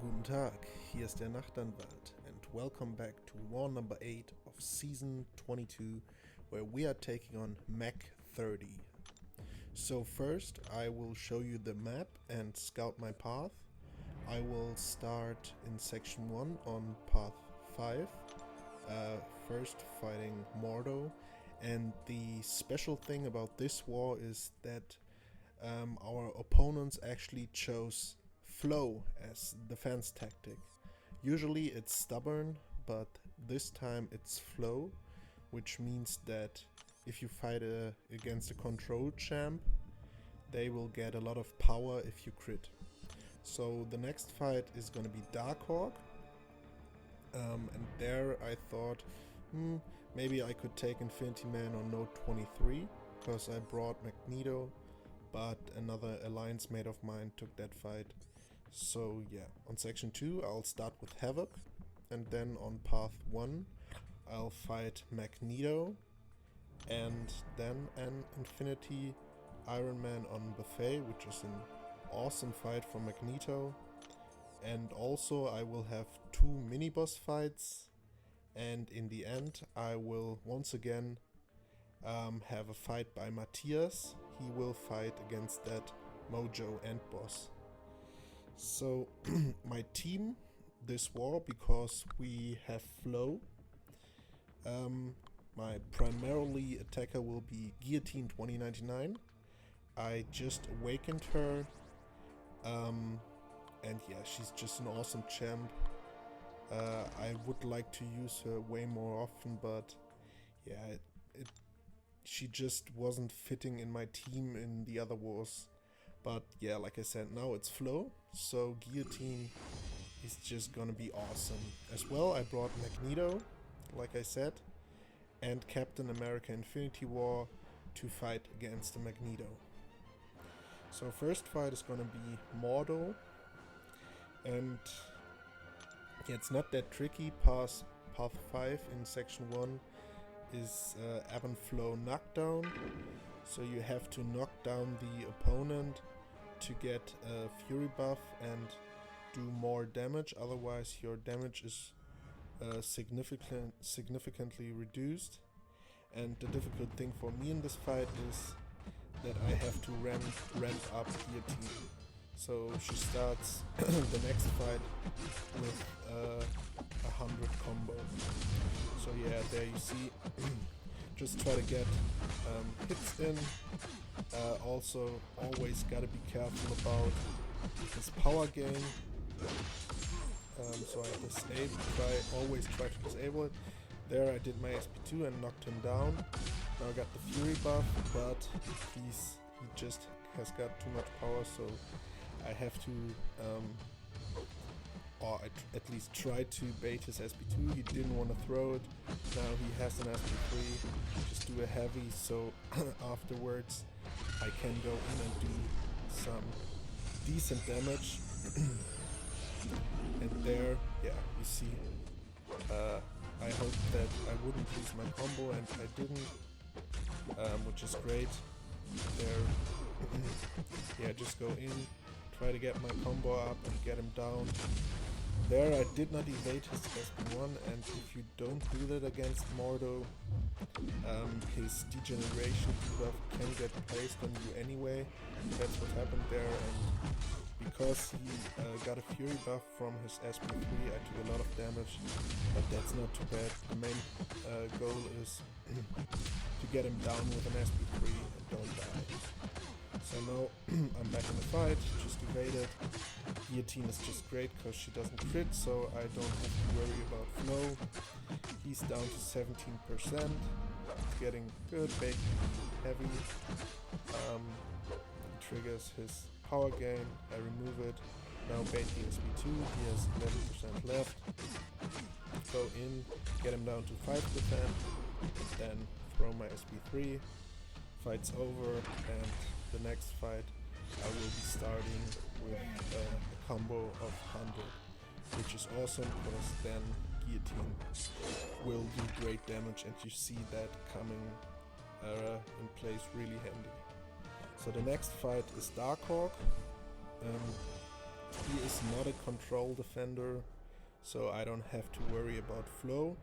Guten Tag, hier ist der Nachtanwalt and welcome back to war number 8 of season 22 where we are taking on MAC30. So first I will show you the map and scout my path. I will start in section 1 on path 5, first fighting Mordo, and the special thing about this war is that our opponents actually chose flow as defense tactic. Usually it's stubborn, but this time it's flow, which means that if you fight against a control champ, they will get a lot of power if you crit. So the next fight is gonna be Darkhawk, and there I thought maybe I could take Infinity Man on node 23 because I brought Magneto, but another alliance mate of mine took that fight. So yeah, on section 2 I'll start with Havok, and then on path 1 I'll fight Magneto, and then an Infinity Iron Man on Buffet, which is an awesome fight for Magneto. And also I will have 2 mini-boss fights, and in the end I will once again have a fight by Mathias. He will fight against that Mojo endboss. So my team this war, because we have flow, my primarily attacker will be Guillotine 2099. I just awakened her, and yeah, she's just an awesome champ. I would like to use her way more often, but yeah, she just wasn't fitting in my team in the other wars. But yeah, like I said, now it's flow, so Guillotine is just gonna be awesome. As well, I brought Magneto, like I said, and Captain America Infinity War to fight against the Magneto. So first fight is gonna be Mordo, and yeah, it's not that tricky. Path 5 in section 1 is ebb and flow knockdown, so you have to knock down the opponent to get a fury buff and do more damage, otherwise your damage is significantly reduced. And the difficult thing for me in this fight is that I have to ramp up Guillotine. So she starts the next fight with 100 combo. So yeah, there you see, just try to get hits in. Also, always gotta be careful about his power gain. So I always try to disable it. There I did my SP2 and knocked him down. Now I got the Fury buff, but he just has got too much power, so I have to, or at least try to bait his SP2. He didn't want to throw it. Now he has an SP3. Just do a heavy, so afterwards I can go in and do some decent damage. And there, yeah, you see, I hoped that I wouldn't lose my combo, and I didn't, which is great. There, yeah, just go in, try to get my combo up and get him down. There I did not evade his SP1, and if you don't do that against Mordo, his degeneration buff can get placed on you anyway. That's what happened there, and because he got a fury buff from his SP3, I took a lot of damage, but that's not too bad. The main goal is to get him down with an SP3 and don't die. So now I'm back in the fight, just evaded. Guillotine is just great because she doesn't crit, so I don't have to worry about flow. He's down to 17%, getting good, bait heavy. He triggers his power gain, I remove it. Now bait the SP2, he has 11% left. Go in, get him down to 5%, then throw my SP3. Fight's over, and the next fight I will be starting with a combo of 100, which is awesome because then Guillotine will do great damage, and you see that coming in place really handy. So the next fight is Darkhawk. He is not a control defender, so I don't have to worry about flow.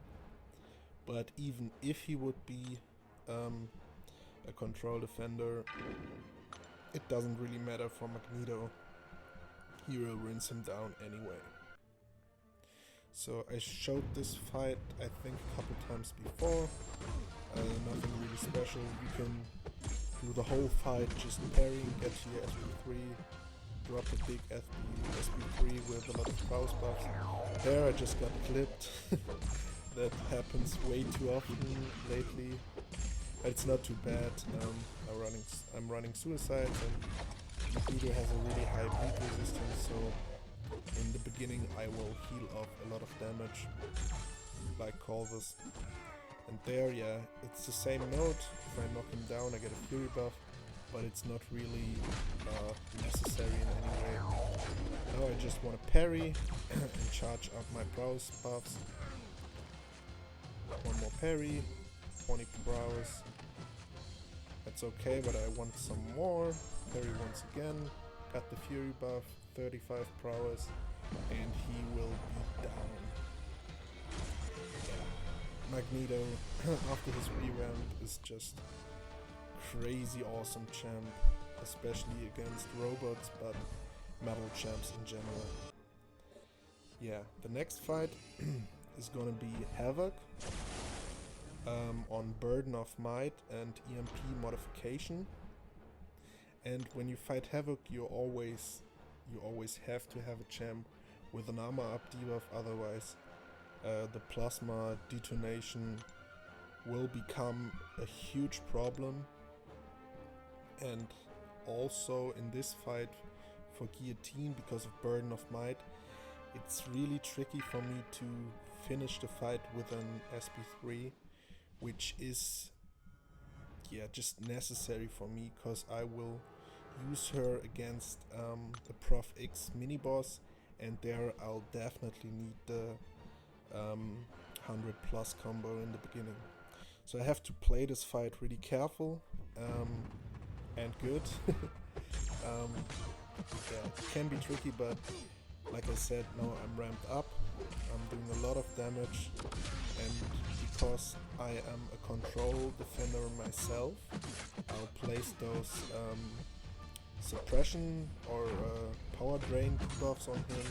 But even if he would be a control defender, it doesn't really matter for Magneto. He will rinse him down anyway. So I showed this fight, I think, a couple times before. Nothing really special. You can do the whole fight just parrying, get to your SP3, drop a big SP3 with a lot of prowess buffs. There I just got clipped. That happens way too often lately. But it's not too bad. I'm running suicides, and Magneto has a really high bleed resistance, so in the beginning I will heal off a lot of damage, like Corvus. And there, yeah, it's the same note. If I knock him down, I get a Fury buff, but it's not really necessary in any way. Now I just want to parry and charge up my prowess buffs. One more parry, 20 prowess. That's okay, but I want some more. Parry once again, got the Fury buff, 35 prowess, and he will be down. Yeah. Magneto, after his revamp, is just crazy awesome champ, especially against robots, but metal champs in general. Yeah, the next fight is gonna be Havok on Burden of Might and EMP modification. And when you fight Havok, you always have to have a champ with an armor up debuff, otherwise the plasma detonation will become a huge problem. And also in this fight for Guillotine, because of Burden of Might, it's really tricky for me to finish the fight with an SP3, which is just necessary for me, because I will use her against the Prof X mini boss, and there I'll definitely need the 100 plus combo in the beginning. So I have to play this fight really careful and good. It can be tricky, but like I said, now I'm ramped up. I'm doing a lot of damage, and because I am a control defender myself, I'll place those suppression or power drain buffs on him,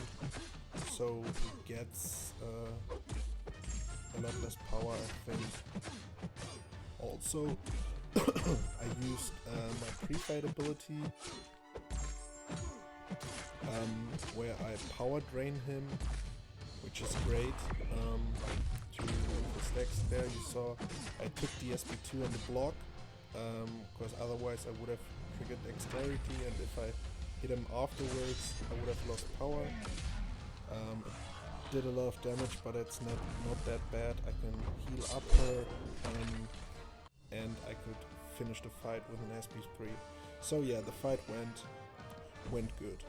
so he gets a lot less power, I think. Also, I used my pre-fight ability, where I power drain him, which is great. To the stacks there, you saw I took the SP2 on the block, because otherwise I would have triggered dexterity, and if I hit him afterwards I would have lost power. It did a lot of damage, but it's not that bad. I can heal up her, and I could finish the fight with an SP3. So yeah, the fight went good.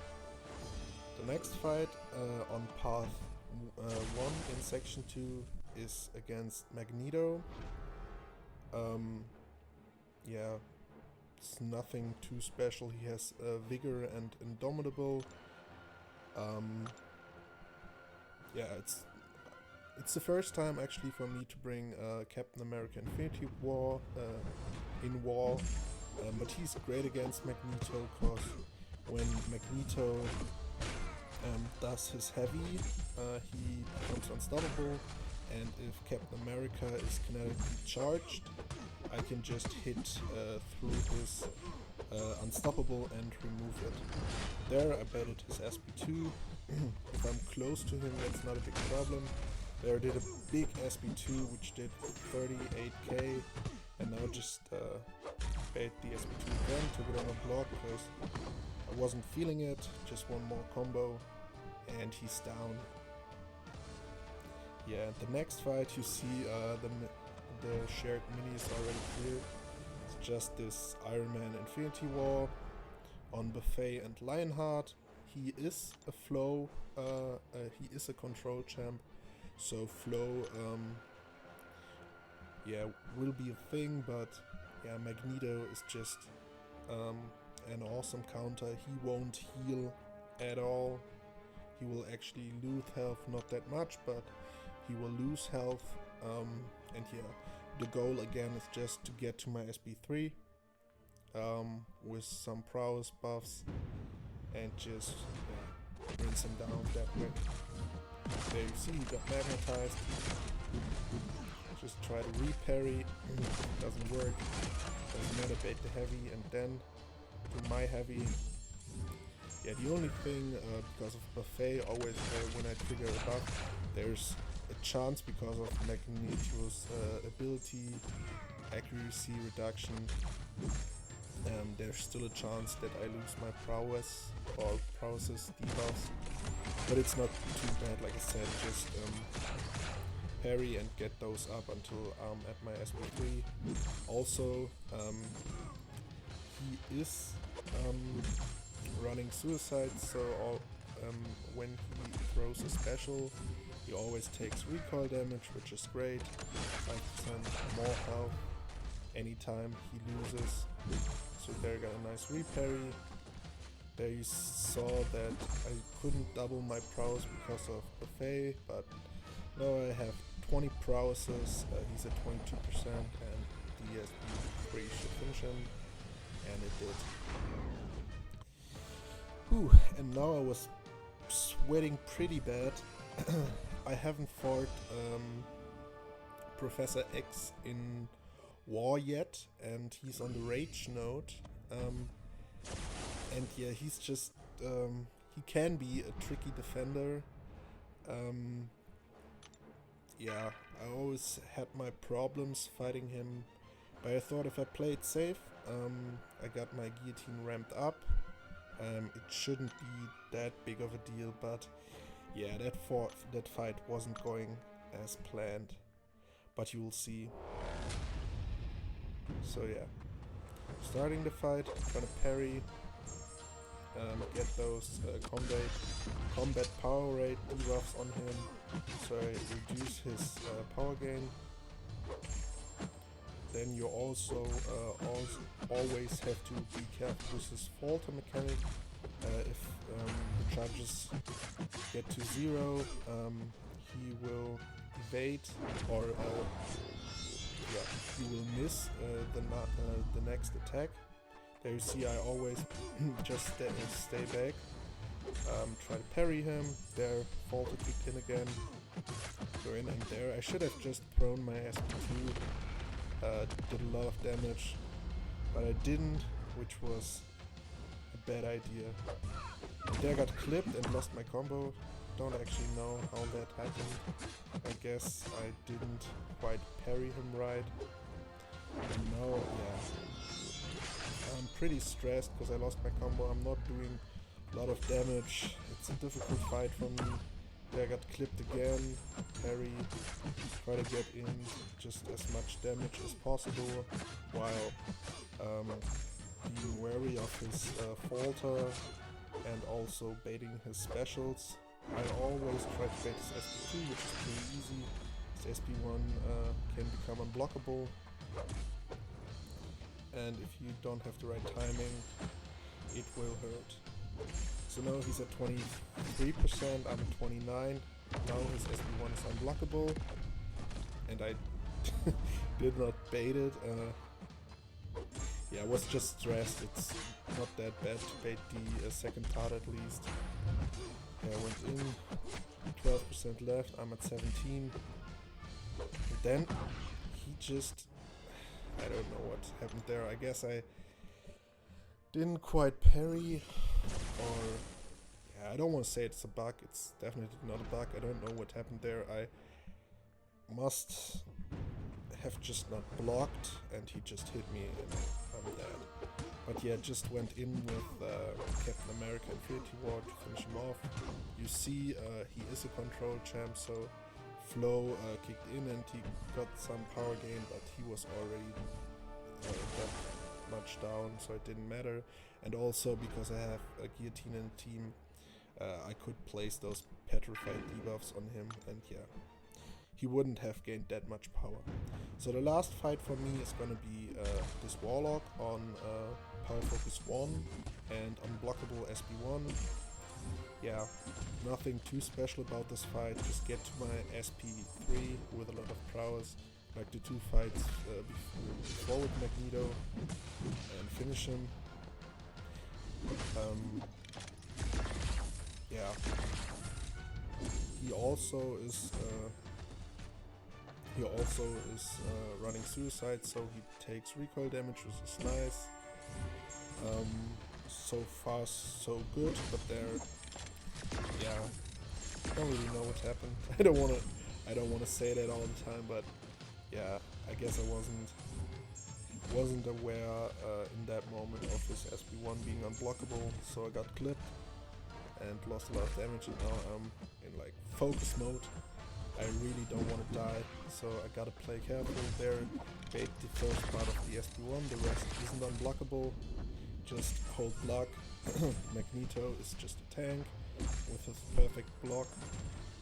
The next fight on path 1 in section 2 is against Magneto. Yeah, it's nothing too special. He has Vigor and Indomitable. Yeah, it's the first time actually for me to bring Captain America Infinity War in War, but he's great against Magneto, because when Magneto does his heavy, he becomes unstoppable, and if Captain America is kinetically charged, I can just hit through his unstoppable and remove it. There I baited his SP2. If I'm close to him, that's not a big problem. There I did a big SP2 which did 38k, and now just bait the SP2 again, took it on a block because I wasn't feeling it. Just one more combo and he's down. Yeah, the next fight you see the shared mini is already clear. It's just this Iron Man Infinity War on Buffet and Lionheart. He is a flow, he is a control champ, so flow will be a thing, but yeah, Magneto is just an awesome counter. He won't heal at all, he will actually lose health, not that much, but he will lose health. And yeah, the goal again is just to get to my SP3 with some prowess buffs and just rinse him down that way. There you see, he got magnetized. Just try to reparry, doesn't work. Doesn't matter, bait the heavy and then to my heavy. Yeah, the only thing, because of buffet, always when I trigger a buff, there's a chance because of Magneto's ability, accuracy reduction, there's still a chance that I lose my prowess or prowesses debuffs, but it's not too bad. Like I said, just parry and get those up until I'm at my SP3. Also, he is running suicide, so when he throws a special, he always takes recoil damage, which is great. 5% more health anytime he loses. So there got a nice reparry. There you saw that I couldn't double my prowess because of buffet, but now I have 20 prowesses. He's at 22% and the SP3 should finish him, and it did. Whew, and now I was sweating pretty bad. I haven't fought Professor X in War yet, and he's on the Rage node. And yeah, he's just, he can be a tricky defender. Yeah, I always had my problems fighting him, but I thought if I played safe, I got my guillotine ramped up. It shouldn't be that big of a deal, but yeah, that fight wasn't going as planned, but you will see. So yeah, starting the fight, trying to parry, get those combat power rate debuffs on him, so I reduce his power gain. Then you also always have to be careful with his falter mechanic. If the charges get to 0, he will evade, or he will miss the next attack. There you see I always just stay back, try to parry him. There, falter kicked in again. Go in and there. I should have just thrown my SP2. Did a lot of damage, but I didn't, which was a bad idea. There I got clipped and lost my combo. Don't actually know how that happened. I guess I didn't quite parry him right. And now, yeah, I'm pretty stressed because I lost my combo. I'm not doing a lot of damage. It's a difficult fight for me. There I got clipped again, parry, try to get in just as much damage as possible while being wary of his falter and also baiting his specials. I always try to bait his SP2, which is pretty easy. His SP1 can become unblockable, and if you don't have the right timing, it will hurt. So now he's at 23%, I'm at 29. Now his SP1 is unblockable, and I did not bait it. Yeah, I was just stressed. It's not that bad to bait the second part at least. Yeah, I went in, 12% left, I'm at 17. And then he just, I don't know what happened there. I guess I didn't quite parry, or yeah, I don't want to say it's a bug. It's definitely not a bug. I don't know what happened there. I must have just not blocked, and he just hit me, and I'm dead. But yeah, just went in with Captain America Infinity War to finish him off. You see, he is a control champ, so Flow kicked in and he got some power gain, but he was already that much down, so it didn't matter. And also because I have a guillotine in the team, I could place those petrified debuffs on him, and yeah, he wouldn't have gained that much power. So the last fight for me is gonna be this Warlock on Power Focus 1 and Unblockable SB1. yeah, nothing too special about this fight. Just get to my SP3 with a lot of prowess, like the 2 fights before with Magneto, and finish him. Yeah, he also is running suicide, so he takes recoil damage, which is nice. So far so good, but yeah, I don't really know what happened. I don't wanna say that all the time, but yeah, I guess I wasn't aware in that moment of his SP1 being unblockable, so I got clipped and lost a lot of damage, and now I'm in like focus mode. I really don't want to die, so I gotta play careful there. Bait the first part of the SP1, the rest isn't unblockable. Just hold block. Magneto is just a tank with his perfect block.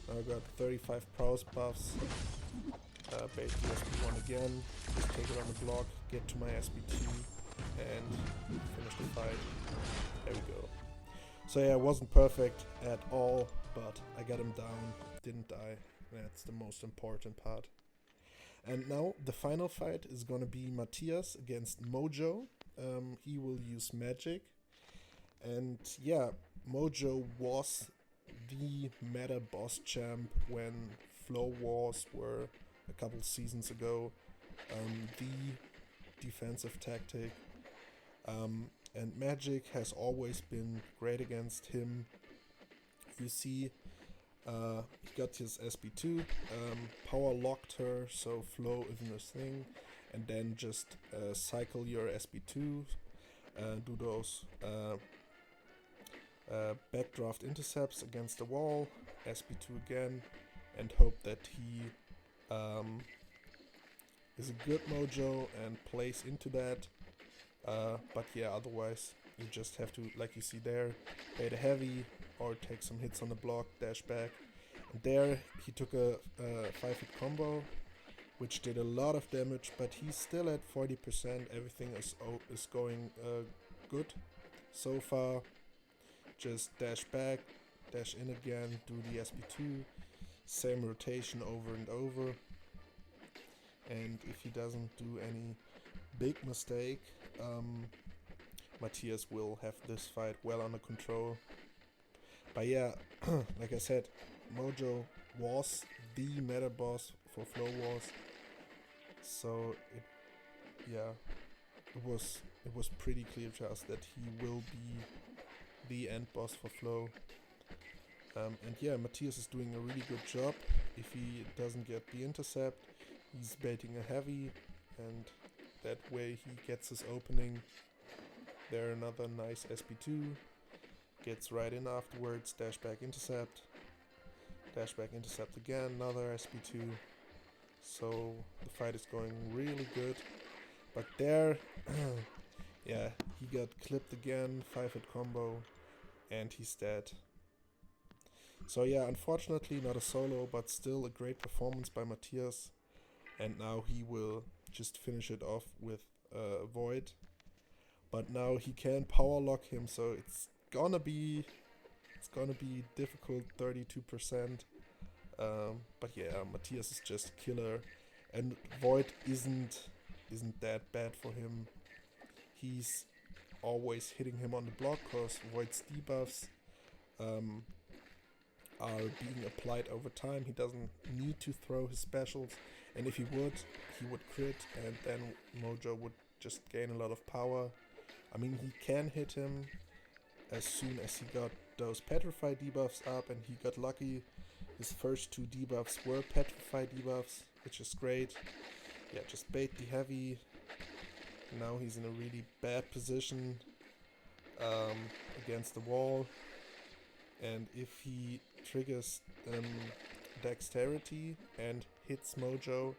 I got 35 prowess buffs. Bait the SP1 again, just take it on the block, get to my SP2 and finish the fight. There we go. So yeah, it wasn't perfect at all, but I got him down, didn't die. That's the most important part. And now the final fight is gonna be Mathias against Mojo. He will use magic. And yeah, Mojo was the meta boss champ when Flow Wars were a couple seasons ago. The defensive tactic. And magic has always been great against him. You see, he got his SP2, power locked her, so flow isn't a thing, and then just cycle your SP2, do those backdraft intercepts against the wall, SP2 again, and hope that he is a good Mojo and plays into that. But yeah, otherwise you just have to, like you see there, bait a heavy or take some hits on the block, dash back. And there he took a 5-hit combo, which did a lot of damage, but he's still at 40%. Everything is going good so far. Just dash back, dash in again, do the SP2, same rotation over and over. And if he doesn't do any big mistake, Mathias will have this fight well under control. But yeah, like I said, Mojo was the meta boss for Flow Wars, so it was pretty clear to us that he will be the end boss for Flow. And yeah, Mathias is doing a really good job. If he doesn't get the intercept, he's baiting a heavy, and that way he gets his opening. There, another nice SP2. Gets right in afterwards, dash back intercept again, another SP2. So the fight is going really good. But there, yeah, he got clipped again, 5-hit combo, and he's dead. So yeah, unfortunately not a solo, but still a great performance by Mathias. And now he will just finish it off with Void. But now he can power lock him, so it's gonna be difficult, 32%. But yeah, Mathias is just killer, and Void isn't that bad for him. He's always hitting him on the block because Void's debuffs are being applied over time. He doesn't need to throw his specials, and if he would crit, and then Mojo would just gain a lot of power. I mean, he can hit him as soon as he got those Petrify debuffs up, and he got lucky. His first 2 debuffs were Petrify debuffs, which is great. Yeah, just bait the heavy. Now he's in a really bad position against the wall. And if he triggers Dexterity and hits Mojo,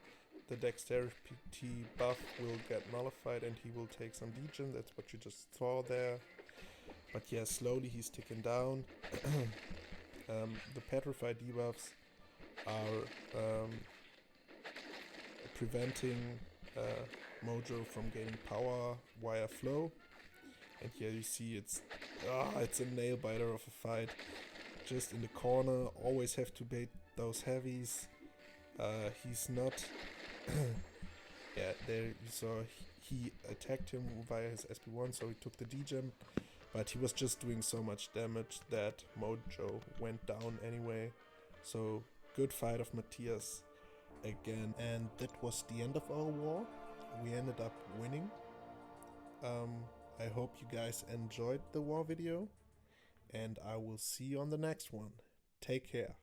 the Dexterity buff will get nullified and he will take some degen. That's what you just saw there. But yeah, slowly he's ticking down. The Petrify debuffs are preventing Mojo from gaining power via flow. And here you see it's a nail biter of a fight. just in the corner, always have to bait those heavies. He's not... yeah, there you saw he attacked him via his SP1, so he took the degen, but he was just doing so much damage that Mojo went down anyway. So good fight of Mathias again, and that was the end of our war. We ended up winning. I hope you guys enjoyed the war video, and I will see you on the next one. Take care.